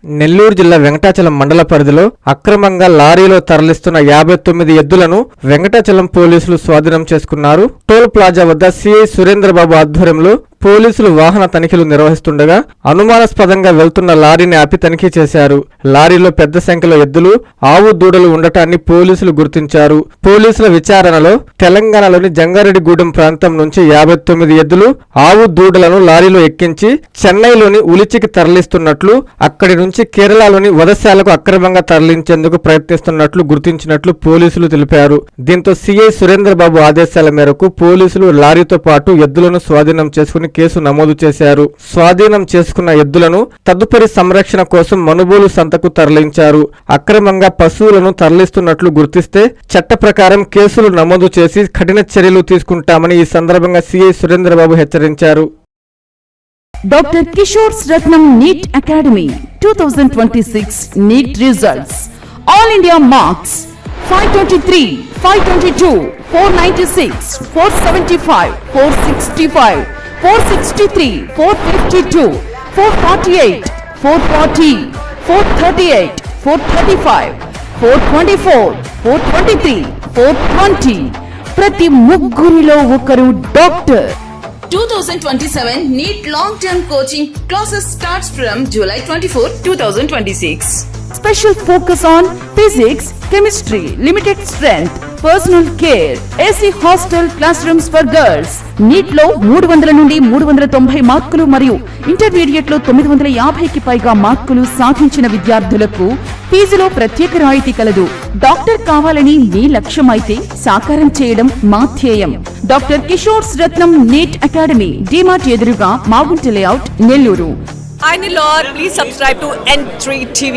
నెల్లూరు జిల్లా వెంకటాచలం మండల పరిధిలో అక్రమంగా లారీలో తరలిస్తున్న 59 ఎద్దులను వెంకటాచలం పోలీసులు స్వాధీనం చేసుకున్నారు. టోల్ ప్లాజా వద్ద సిఐ సురేంద్రబాబు ఆధ్వర్యంలో పోలీసులు వాహన తనిఖీలు నిర్వహిస్తుండగా అనుమానాస్పదంగా వెళ్తున్న లారీని ఆపి తనిఖీ చేశారు. లారీలో పెద్ద సంఖ్యలో ఎద్దులు, ఆవు దూడలు ఉండటాన్ని పోలీసులు గుర్తించారు. పోలీసుల విచారణలో తెలంగాణలోని జంగారెడ్డిగూడెం ప్రాంతం నుంచి 59 ఎద్దులు, ఆవు దూడలను లారీలో ఎక్కించి చెన్నైలోని ఉలిచికి తరలిస్తున్నట్లు, అక్కడి నుంచి కేరళలోని వధశాలకు అక్రమంగా తరలించేందుకు ప్రయత్నిస్తున్నట్లు గుర్తించినట్లు పోలీసులు తెలిపారు. దీంతో సిఐ సురేంద్రబాబు ఆదేశాల మేరకు పోలీసులు లారీతో పాటు ఎద్దులను స్వాధీనం చేసుకుని కేసు నమోదు చేశారు. స్వాధీనం చేసుకున్న ఎద్దులను తదుపరి సంరక్షణ కోసం మనుబోలు సంతకు తరలించారు. అక్రమంగా పశువులను తరలిస్తున్నట్లు గుర్తిస్తే చట్ట ప్రకారం కేసులు నమోదు చేసి కఠిన చర్యలు తీసుకుంటామని ఈ సందర్భంగా సిఐ సురేంద్రబాబు హెచ్చరించారు. Doctor Kishore Ratnam NEET academy 2026 NEET results all India marks 523, 522, 496, 475, 465, 463, 452, 448, 440, 438, 435, 424, 423, 420. ప్రతి ముగ్గురిలో ఒకరు doctor. 2027 NEET long-term coaching classes starts from July 24, 2026. Special focus on physics, chemistry, limited strength, personal care, AC hostel classrooms for girls. NEET లో 300 నుండి 390 మార్కులు మరియు intermediate లో 950కి పైగా మార్కులు సాధించిన విద్యార్థులకు ఫీజులో ప్రత్యేక రాయితీ కలదు. డాక్టర్ కావాలని మీ లక్ష్యం అయితే సాకారం చేయడం మా ధ్యేయం. Doctor Kishore Ratnam NEET academy, DMart ఎదురుగా Magunta layout, Nellore. Hi Nilor, please subscribe to N3 TV.